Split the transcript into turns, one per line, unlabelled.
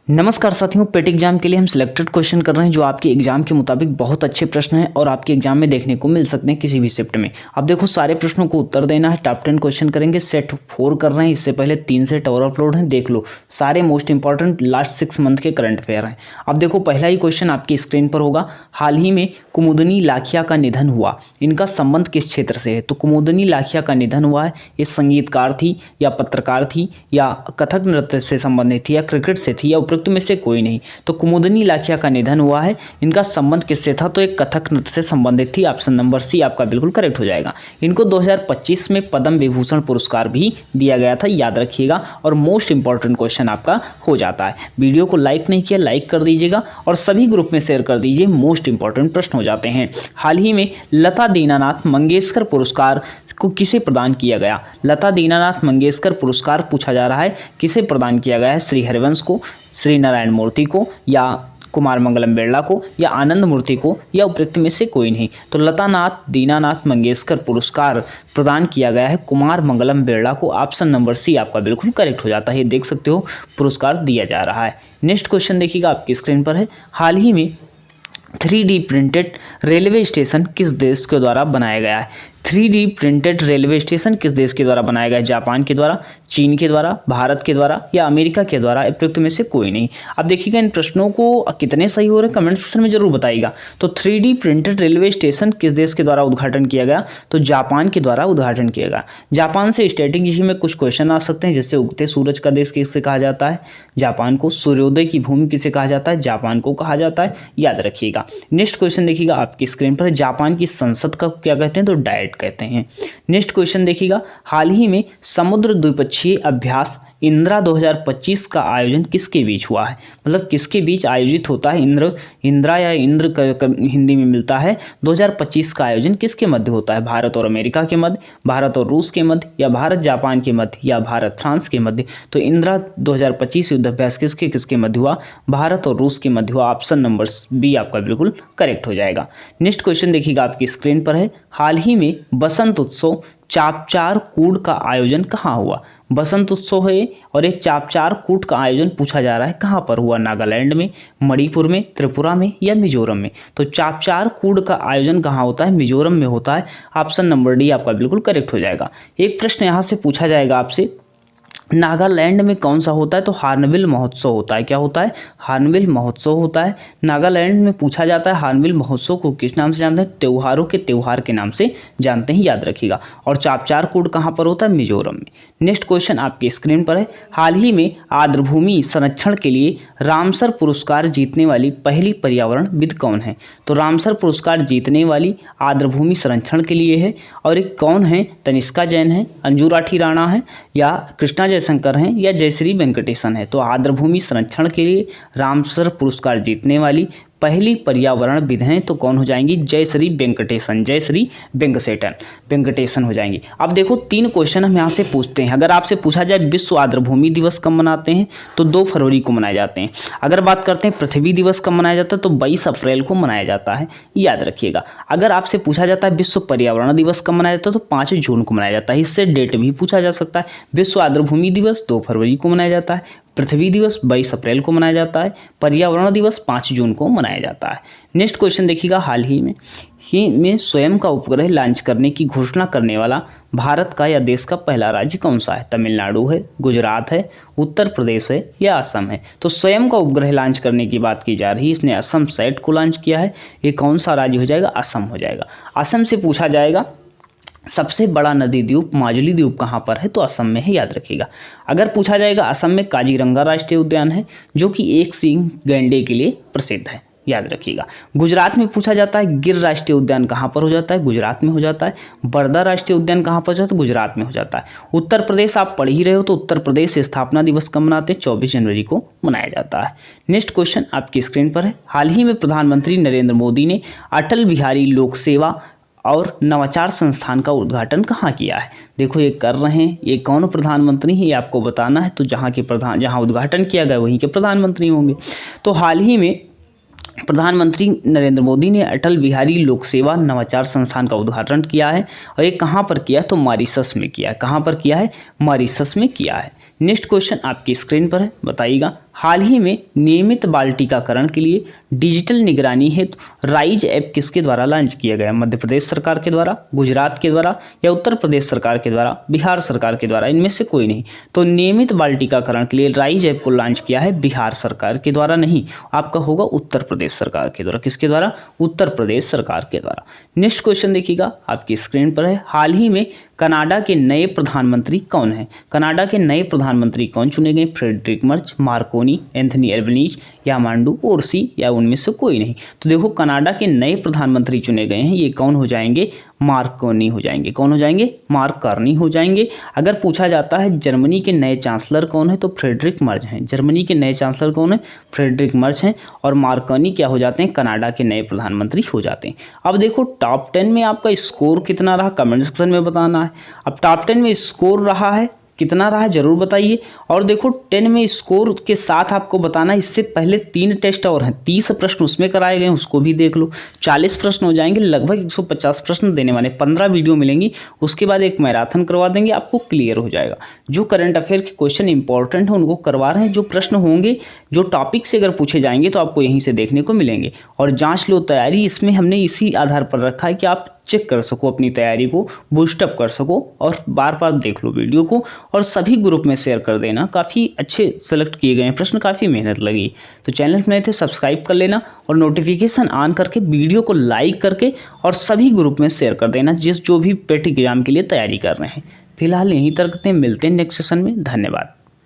नमस्कार साथियों, पेट एग्जाम के लिए हम सिलेक्टेड क्वेश्चन कर रहे हैं जो आपके एग्जाम के मुताबिक बहुत अच्छे प्रश्न हैं और आपके एग्जाम में देखने को मिल सकते हैं किसी भी शिफ्ट में। अब देखो, सारे प्रश्नों को उत्तर देना है। टॉप 10 क्वेश्चन करेंगे। सेट 4 कर रहे हैं, इससे पहले 3 सेट और अपलोड हैं। देख लो, सारे मोस्ट इंपॉर्टेंट लास्ट 6 मंथ के करंट अफेयर हैं। अब देखो, पहला ही क्वेश्चन आपकी स्क्रीन पर होगा। हाल ही में कुमुदनी लाखिया का निधन हुआ, इनका संबंध किस क्षेत्र से है? तो कुमुदनी लाखिया का निधन हुआ है, ये संगीतकार थी या पत्रकार थी या कथक नृत्य से संबंधित थी या क्रिकेट से थी या उपरोक्त में से कोई नहीं। तो कुमुदनी लाखिया का निधन हुआ है, इनका संबंध किससे था? तो एक कथक नृत्य से संबंधित थी। ऑप्शन नंबर सी आपका बिल्कुल करेक्ट हो जाएगा। इनको 2025 में पद्म विभूषण पुरस्कार भी दिया गया था, याद रखिएगा। और मोस्ट इंपॉर्टेंट क्वेश्चन आपका हो जाता है। वीडियो को लाइक नहीं किया, लाइक कर दीजिएगा और सभी ग्रुप में शेयर कर दीजिए। मोस्ट इंपॉर्टेंट प्रश्न हो जाते हैं। हाल ही में लता दीनानाथ मंगेशकर पुरस्कार को किसे प्रदान किया गया? लता दीनानाथ मंगेशकर पुरस्कार पूछा जा रहा है, किसे प्रदान किया गया है? श्री हरिवंश को, श्री नारायण मूर्ति को या कुमार मंगलम बिरला को या आनंद मूर्ति को या उपरोक्त में से कोई नहीं। तो लतानाथ दीनानाथ मंगेशकर पुरस्कार प्रदान किया गया है कुमार मंगलम बिरला को। ऑप्शन नंबर सी आपका बिल्कुल करेक्ट हो जाता है। देख सकते हो, पुरस्कार दिया जा रहा है। नेक्स्ट क्वेश्चन देखिएगा, आपकी स्क्रीन पर है। हाल ही में 3D प्रिंटेड रेलवे स्टेशन किस देश के द्वारा बनाया गया है? 3D प्रिंटेड रेलवे स्टेशन किस देश के द्वारा बनाया गया है? जापान के द्वारा, चीन के द्वारा, भारत के द्वारा या अमेरिका के द्वारा? उपयुक्त में से कोई नहीं। अब देखिएगा, इन प्रश्नों को कितने सही हो रहे हैं कमेंट सेक्शन में जरूर बताइएगा। तो 3D प्रिंटेड रेलवे स्टेशन किस देश के द्वारा उद्घाटन किया गया? तो जापान के द्वारा उद्घाटन किया गया। जापान से स्ट्रेटेजी में कुछ क्वेश्चन आ सकते हैं, जैसे उगते सूरज का देश किसे कहा जाता है? जापान को। सूर्योदय की भूमि किसे कहा जाता है? जापान को कहा जाता है, याद रखिएगा। नेक्स्ट क्वेश्चन देखिएगा, आपकी स्क्रीन पर। जापान की संसद का क्या कहते हैं? तो डायट कहते हैं। नेक्स्ट क्वेश्चन देखिएगा, हाल ही में समुद्र द्विपक्षीय अभ्यास इंदिरा 2025 का आयोजन किसके बीच हुआ है? मतलब किसके बीच आयोजित होता है? इंदिरा या इंद्र हिंदी में मिलता है। 2025 का आयोजन किसके मध्य होता है? भारत और अमेरिका के मध्य, भारत और रूस के मध्य या भारत जापान के मध्य या भारत फ्रांस के मध्य? तो इंदिरा 2025 युद्ध अभ्यास किसके किसके मध्य हुआ? भारत और रूस के मध्य हुआ। ऑप्शन नंबर बी आपका बिल्कुल करेक्ट हो जाएगा। नेक्स्ट क्वेश्चन देखिएगा, आपकी स्क्रीन पर है। हाल ही में बसंत उत्सव चापचार कूट का आयोजन कहाँ हुआ? बसंत उत्सव है और ये चापचार कूट का आयोजन पूछा जा रहा है, कहाँ पर हुआ? नागालैंड में, मणिपुर में, त्रिपुरा में या मिजोरम में? तो चापचार कूट का आयोजन कहाँ होता है? मिजोरम में होता है। ऑप्शन नंबर डी आपका बिल्कुल करेक्ट हो जाएगा। एक प्रश्न यहाँ से पूछा जाएगा आपसे, नागालैंड में कौन सा होता है? तो हार्नबिल महोत्सव होता है। क्या होता है? हार्नबिल महोत्सव होता है। नागालैंड में पूछा जाता है। हार्नबिल महोत्सव को किस नाम से जानते हैं? त्योहारों के त्योहार के नाम से जानते हैं, याद रखिएगा। और चापचार कूट कहाँ पर होता है? मिजोरम में। नेक्स्ट क्वेश्चन आपकी स्क्रीन पर है। हाल ही में आर्द्रभूमि संरक्षण के लिए रामसर पुरस्कार जीतने वाली पहली पर्यावरणविद कौन है? तो रामसर पुरस्कार जीतने वाली आर्द्रभूमि संरक्षण के लिए है। और एक कौन है? तनिष्का जैन है, अंजू राठी राणा है या कृष्णा जयशंकर हैं या जयश्री वेंकटेशन है? तो आर्द्रभूमि संरक्षण के लिए रामसर पुरस्कार जीतने वाली पहली पर्यावरणविद हैं तो कौन हो जाएंगी? जयश्री वेंकटेशन, जयश्री वेंकटेशन हो जाएंगी। अब देखो, 3 क्वेश्चन हम यहाँ से पूछते हैं। अगर आपसे पूछा जाए विश्व आर्द्रभूमि दिवस कब मनाते हैं? तो 2 फरवरी को मनाए जाते हैं। अगर बात करते हैं पृथ्वी दिवस कब मनाया जाता है? तो 22 अप्रैल को मनाया जाता है, याद रखिएगा। अगर आपसे पूछा जाता है विश्व पर्यावरण दिवस कब मनाया जाता है? तो 5 जून को मनाया जाता है। इससे डेट भी पूछा जा सकता है। विश्व आर्द्रभूमि दिवस 2 फरवरी को मनाया जाता है, पृथ्वी दिवस 22 अप्रैल को मनाया जाता है, पर्यावरण दिवस 5 जून को मनाया जाता है। नेक्स्ट क्वेश्चन देखिएगा, हाल ही में स्वयं का उपग्रह लॉन्च करने की घोषणा करने वाला भारत का या देश का पहला राज्य कौन सा है? तमिलनाडु है, गुजरात है, उत्तर प्रदेश है या असम है? तो स्वयं का उपग्रह लॉन्च करने की बात की जा रही है, इसने असम सैट को लॉन्च किया है। ये कौन सा राज्य हो जाएगा? असम हो जाएगा। असम से पूछा जाएगा सबसे बड़ा नदी द्वीप माजुली द्वीप कहाँ पर है? तो असम में है, याद रखिएगा। अगर पूछा जाएगा, असम में काजीरंगा राष्ट्रीय उद्यान है जो कि एक सींग गैंडे के लिए प्रसिद्ध है, याद रखिएगा। गुजरात में पूछा जाता है गिर राष्ट्रीय उद्यान कहाँ पर हो जाता है? गुजरात में हो जाता है। बरदा राष्ट्रीय उद्यान कहाँ पर हो जाता है? गुजरात में हो जाता है। उत्तर प्रदेश आप पढ़ ही रहे हो, तो उत्तर प्रदेश स्थापना दिवस कब मनाते हैं? 24 जनवरी को मनाया जाता है। नेक्स्ट क्वेश्चन आपकी स्क्रीन पर है। हाल ही में प्रधानमंत्री नरेंद्र मोदी ने अटल बिहारी लोक सेवा और नवाचार संस्थान का उद्घाटन कहाँ किया है? देखो, ये कर रहे हैं, ये कौन प्रधानमंत्री हैं ये आपको बताना है। तो जहाँ उद्घाटन किया गया वहीं के प्रधानमंत्री होंगे। तो हाल ही में प्रधानमंत्री नरेंद्र मोदी ने अटल बिहारी लोक सेवा नवाचार संस्थान का उद्घाटन किया है और ये कहाँ पर किया है? तो मॉरिशस में किया है। कहाँ पर किया है? मॉरिशस में किया है, नेक्स्ट क्वेश्चन आपकी स्क्रीन पर है, बताइएगा। हाल ही में नियमित बाल टीकाकरण के लिए डिजिटल निगरानी हेतु राइज ऐप किसके द्वारा लॉन्च किया गया? मध्य प्रदेश सरकार के द्वारा, गुजरात के द्वारा या उत्तर प्रदेश सरकार के द्वारा, बिहार सरकार के द्वारा? इनमें से कोई नहीं। तो नियमित बाल टीकाकरण के लिए राइज ऐप को लॉन्च किया है बिहार सरकार के द्वारा नहीं, आपका होगा उत्तर प्रदेश सरकार के द्वारा। किसके द्वारा? उत्तर प्रदेश सरकार के द्वारा। नेक्स्ट क्वेश्चन देखिएगा, आपकी स्क्रीन पर है। हाल ही में कनाडा के नए प्रधानमंत्री कौन हैं? कनाडा के नए प्रधानमंत्री कौन चुने गए? Friedrich Merz, Marconi, Anthony Albanese, Yamandu Orsi या उनमें से कोई नहीं? तो देखो कनाडा के नए प्रधानमंत्री चुने गए हैं, ये कौन हो जाएंगे? मार्कोनी हो जाएंगे। कौन हो जाएंगे? मार्क कार्नी हो जाएंगे। अगर पूछा जाता है जर्मनी के नए चांसलर कौन है, तो फ्रेडरिक मर्ज हैं। जर्मनी के नए चांसलर कौन है? फ्रेडरिक मर्ज हैं। और मार्कोनी क्या हो जाते हैं? कनाडा के नए प्रधानमंत्री हो जाते हैं। अब देखो टॉप 10 में आपका स्कोर कितना रहा, कमेंट सेक्शन में बताना है। अब टॉप 10 में स्कोर रहा है कितना रहा है जरूर बताइए। और देखो 10 में स्कोर के साथ आपको बताना, इससे पहले 3 टेस्ट और हैं, 30 प्रश्न उसमें कराए गए, उसको भी देख लो। 40 प्रश्न हो जाएंगे, लगभग 150 प्रश्न देने वाले। 15 वीडियो मिलेंगी, उसके बाद एक मैराथन करवा देंगे, आपको क्लियर हो जाएगा। जो करंट अफेयर के क्वेश्चन इंपॉर्टेंट है उनको करवा रहे हैं। जो प्रश्न होंगे, जो टॉपिक से अगर पूछे जाएंगे तो आपको यहीं से देखने को मिलेंगे। और जाँच लो तैयारी, इसमें हमने इसी आधार पर रखा है कि आप चेक कर सको, अपनी तैयारी को बूस्टअप कर सको और बार बार देख लो वीडियो को और सभी ग्रुप में शेयर कर देना। काफ़ी अच्छे सेलेक्ट किए गए हैं प्रश्न, काफ़ी मेहनत लगी। तो चैनल में नए थे सब्सक्राइब कर लेना और नोटिफिकेशन ऑन करके वीडियो को लाइक करके और सभी ग्रुप में शेयर कर देना जो भी पेट एग्जाम के लिए तैयारी कर रहे हैं। फिलहाल यहीं तक मिलते हैं नेक्स्ट सेशन में। धन्यवाद।